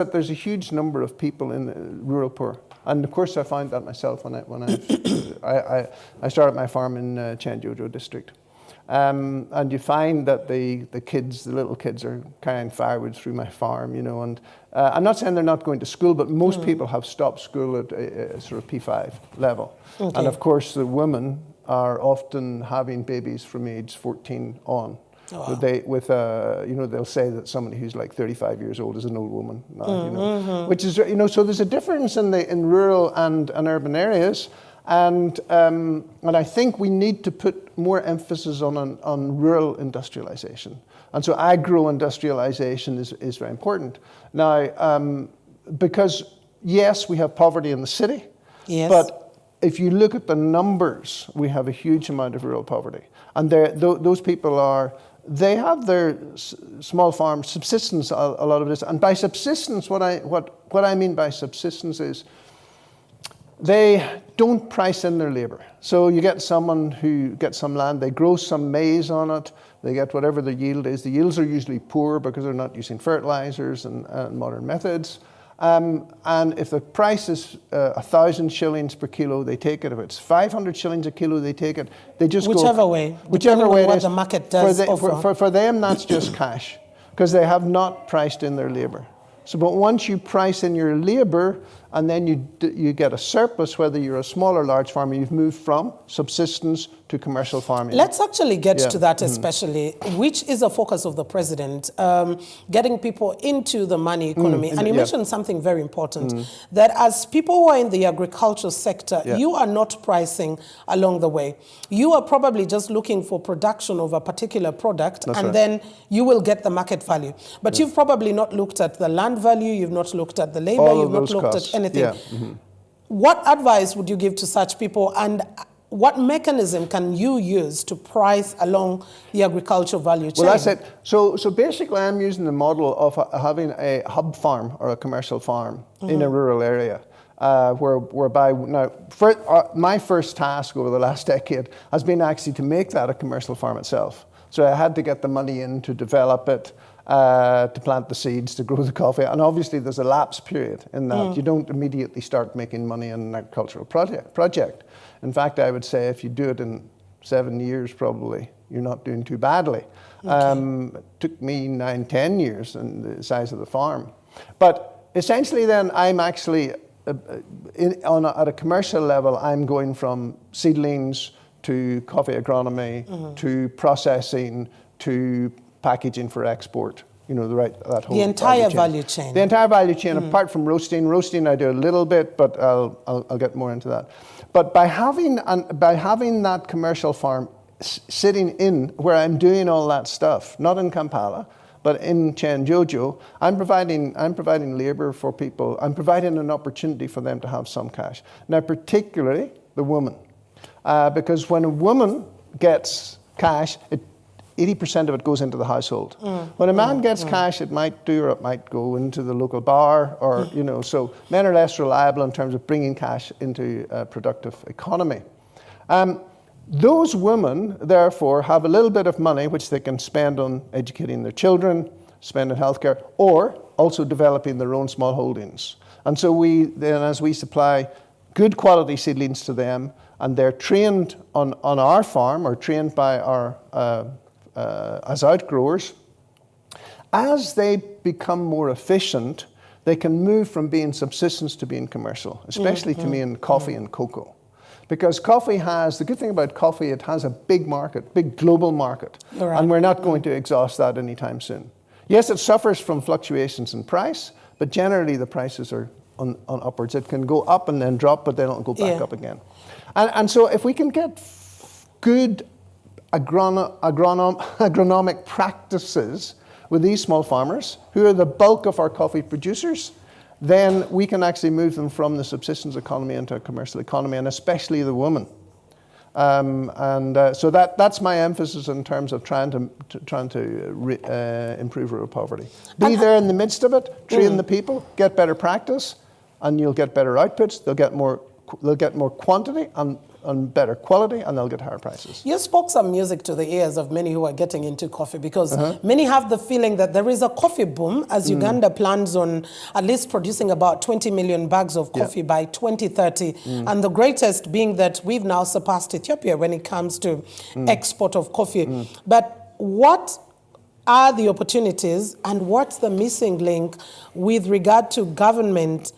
that there's a huge number of people in rural poor. And of course I found that myself when I started my farm in Chenjojo district. And you find that the little kids are carrying firewood through my farm, you know, and I'm not saying they're not going to school, but most people have stopped school at a sort of P5 level. Okay. And of course the women are often having babies from age 14 on. Oh, wow. You know, they'll say that somebody who's like 35 years old is an old woman, you know, which is, you know, so there's a difference in rural and urban areas. And I think we need to put more emphasis on rural industrialization. And so agro-industrialization is very important. Now, because yes, we have poverty in the city, yes, but if you look at the numbers, we have a huge amount of rural poverty. And those people they have their small farm subsistence, a lot of this. And by subsistence, what I mean by subsistence is they don't price in their labor. So you get someone who gets some land, they grow some maize on it, they get whatever the yield is. The yields are usually poor because they're not using fertilizers and modern methods. And if the price is 1,000 shillings per kilo, they take it. If it's 500 shillings a kilo, they take it. They just whichever way it is. The market does offer. For them, that's just cash, because they have not priced in their labor. So, but once you price in your labor, and then you get a surplus, whether you're a small or large farmer, you've moved from subsistence to commercial farming. Let's actually get to that, especially, which is a focus of the president, getting people into the money economy. And you mentioned something very important, that as people who are in the agricultural sector, you are not pricing along the way. You are probably just looking for production of a particular product, then you will get the market value. But you've probably not looked at the land value, you've not looked at the labor, you've not looked at anything. What advice would you give to such people, and what mechanism can you use to price along the agricultural value chain? Well, that's it. So basically I'm using the model of having a hub farm or a commercial farm in a rural area. Whereby now, my first task over the last decade has been actually to make that a commercial farm itself. So I had to get the money in to develop it, to plant the seeds, to grow the coffee. And obviously there's a lapse period in that. You don't immediately start making money in an agricultural project. In fact, I would say if you do it in 7 years, probably, you're not doing too badly. It took me 9, 10 years in the size of the farm. But essentially then I'm actually, at a commercial level, I'm going from seedlings to coffee agronomy, to processing, to packaging for export, you know, that whole entire value chain. The entire value chain, apart from roasting. Roasting I do a little bit, but I'll get more into that. But by having that commercial farm sitting in where I'm doing all that stuff, not in Kampala, but in Chenjojo, I'm providing labor for people. I'm providing an opportunity for them to have some cash. Now, particularly the woman, because when a woman gets cash, 80% of it goes into the household. When a man gets cash, it might do, or it might go into the local bar, or, you know, so men are less reliable in terms of bringing cash into a productive economy. Those women, therefore, have a little bit of money which they can spend on educating their children, spend on healthcare, or also developing their own small holdings. And so as we supply good quality seedlings to them, and they're trained on our farm, or trained by our as outgrowers, as they become more efficient, they can move from being subsistence to being commercial, especially to me in coffee and cocoa. Because coffee the good thing about coffee, it has a big market, big global market, and we're not going to exhaust that anytime soon. Yes, it suffers from fluctuations in price, but generally the prices are on upwards. It can go up and then drop, but then it'll go back up again. And so if we can get good agronomic practices with these small farmers, who are the bulk of our coffee producers, then we can actually move them from the subsistence economy into a commercial economy, and especially the woman. So that's my emphasis in terms of trying to improve rural poverty. Be there in the midst of it, train the people, get better practice, and you'll get better outputs. They'll get more they'll get more quantity and better quality, and they'll get higher prices. You spoke some music to the ears of many who are getting into coffee, because many have the feeling that there is a coffee boom as Uganda plans on at least producing about 20 million bags of coffee by 2030. And the greatest being that we've now surpassed Ethiopia when it comes to export of coffee. But what are the opportunities and what's the missing link with regard to government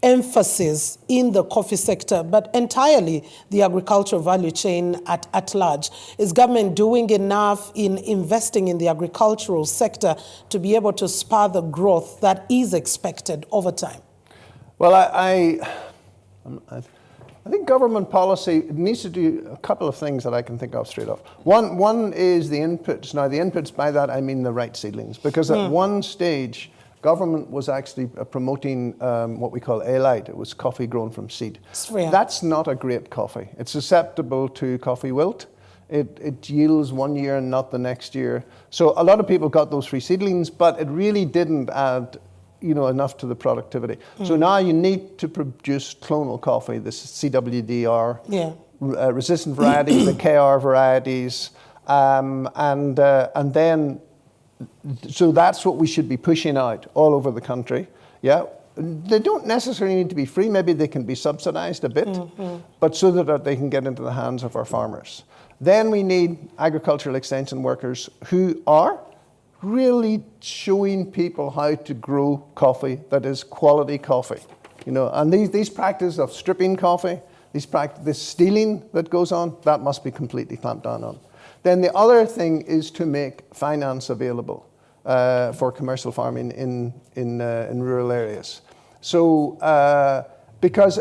emphasis in the coffee sector, but entirely the agricultural value chain at large? Is government doing enough in investing in the agricultural sector to be able to spur the growth that is expected over time? Well, I think government policy needs to do a couple of things that I can think of straight off. One is the inputs. Now, the inputs, by that I mean the right seedlings, because at one stage, government was actually promoting what we call A-Light. It was coffee grown from seed. That's not a great coffee. It's susceptible to coffee wilt. It yields one year and not the next year. So a lot of people got those free seedlings, but it really didn't add enough to the productivity. So now you need to produce clonal coffee, this CWDR, resistant varieties, the KR varieties, and then so that's what we should be pushing out all over the country. Yeah, they don't necessarily need to be free. Maybe they can be subsidized a bit, but so that they can get into the hands of our farmers. Then we need agricultural extension workers who are really showing people how to grow coffee that is quality coffee. And these practices of stripping coffee, this stealing that goes on, that must be completely clamped down on. Then the other thing is to make finance available for commercial farming in rural areas. So, because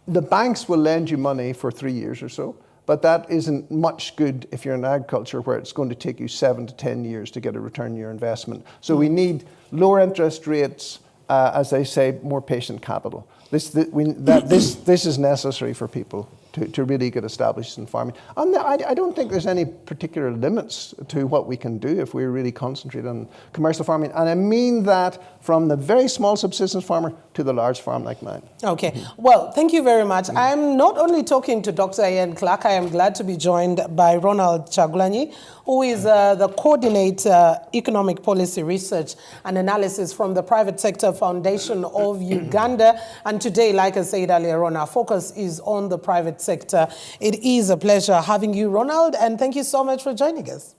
the banks will lend you money for 3 years or so, but that isn't much good if you're in agriculture, where it's going to take you 7 to 10 years to get a return on your investment. So we need lower interest rates, as they say, more patient capital. This is necessary for people to really get established in farming. And I don't think there's any particular limits to what we can do if we really concentrate on commercial farming. And I mean that from the very small subsistence farmer to the large farm like mine. Okay. Well, thank you very much. I'm not only talking to Dr. Ian Clark, I am glad to be joined by Ronald Kyagulanyi, who is the coordinator economic policy research and analysis from the Private Sector Foundation of Uganda. And today, like I said earlier on, our focus is on the private sector. It is a pleasure having you, Ronald, and thank you so much for joining us.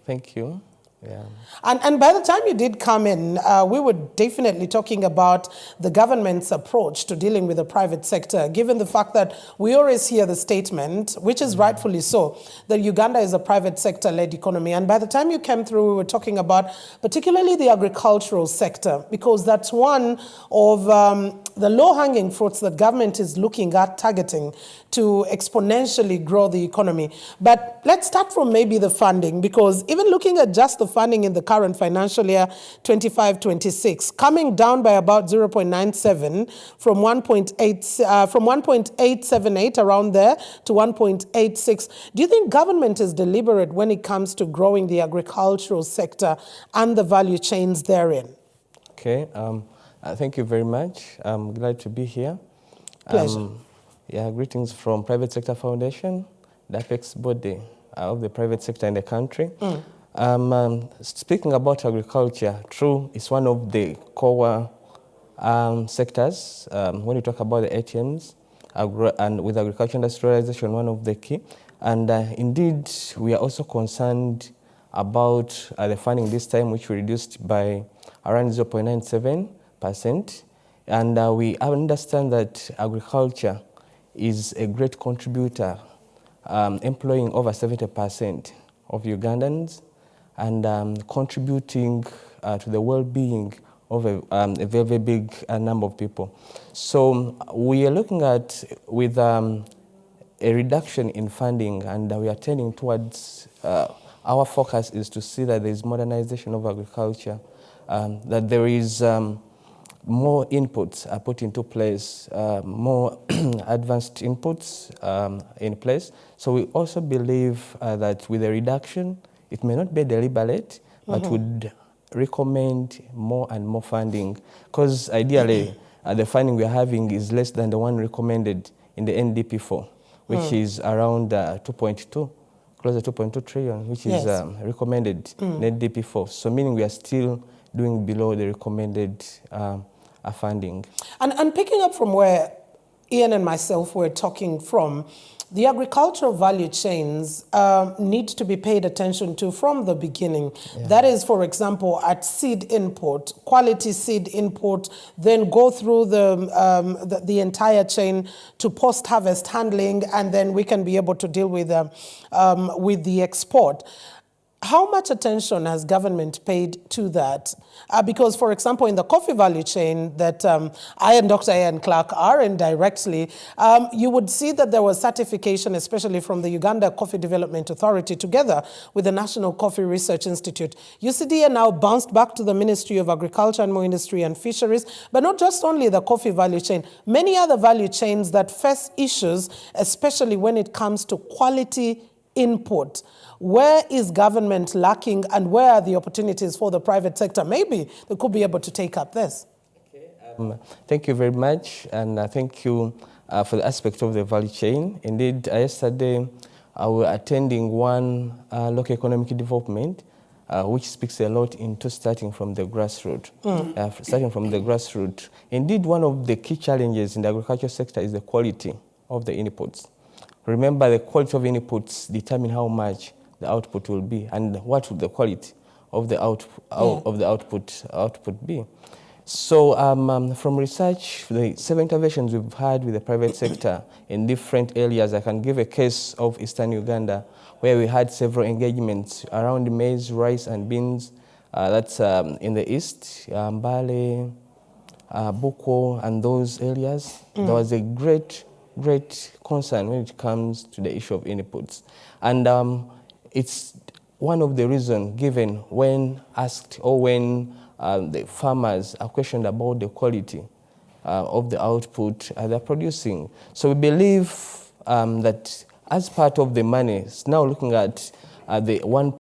Thank you. Yeah. And by the time you did come in, we were definitely talking about the government's approach to dealing with the private sector, given the fact that we always hear the statement, which is rightfully so, that Uganda is a private sector-led economy. And by the time you came through, we were talking about particularly the agricultural sector, because that's one of the low-hanging fruits that government is looking at targeting to exponentially grow the economy. But let's start from maybe the funding, because even looking at just the funding in the current financial year 25-26, coming down by about 0.97 from 1.878 around there to 1.86. Do you think government is deliberate when it comes to growing the agricultural sector and the value chains therein? Okay, thank you very much. I'm glad to be here. Pleasure. Greetings from Private Sector Foundation, the apex body of the private sector in the country. Speaking about agriculture, true, it's one of the core sectors. When you talk about the ATMs, and with agriculture industrialization, one of the key. And indeed, we are also concerned about the funding this time, which we reduced by around 0.97%. And we understand that agriculture is a great contributor, employing over 70% of Ugandans and contributing to the well-being of a very, very big number of people. So we are looking at, with a reduction in funding, and we are turning towards, our focus is to see that there is modernization of agriculture, that there is more inputs are put into place, more advanced inputs in place. So we also believe that with a reduction, it may not be deliberate, but would recommend more and more funding, because ideally the funding we are having is less than the one recommended in in the NDP4, which is around 2.2, closer to 2.2 trillion, which is recommended in NDP4. So meaning we are still doing below the recommended funding. And picking up from where Ian and myself were talking from, the agricultural value chains need to be paid attention to from the beginning. Yeah. That is, for example, at seed import, quality seed import, then go through the entire chain to post-harvest handling, and then we can be able to deal with the export. How much attention has government paid to that? Because, for example, in the coffee value chain that I and Dr. Ian Clark are in directly, you would see that there was certification, especially from the Uganda Coffee Development Authority, together with the National Coffee Research Institute. UCDA now bounced back to the Ministry of Agriculture, Animal Industry and Fisheries, but not just only the coffee value chain, many other value chains that face issues, especially when it comes to quality input. Where is government lacking, and where are the opportunities for the private sector? Maybe they could be able to take up this. Okay. Thank you very much, and thank you for the aspect of the value chain. Indeed, yesterday we were attending one local economic development, which speaks a lot into starting from the grassroots. Starting from the grassroots. Indeed, one of the key challenges in the agriculture sector is the quality of the inputs. Remember, the quality of inputs determine how much the output will be, and what would the quality of the output be. So from research, the 7 interventions we've had with the private sector in different areas, I can give a case of Eastern Uganda, where we had several engagements around maize, rice and beans. That's in the east, Mbale, Buko and those areas. There was a great concern when it comes to the issue of inputs. And it's one of the reasons given when asked, or when the farmers are questioned about the quality of the output they're producing. So we believe that as part of the money, it's now looking at the 1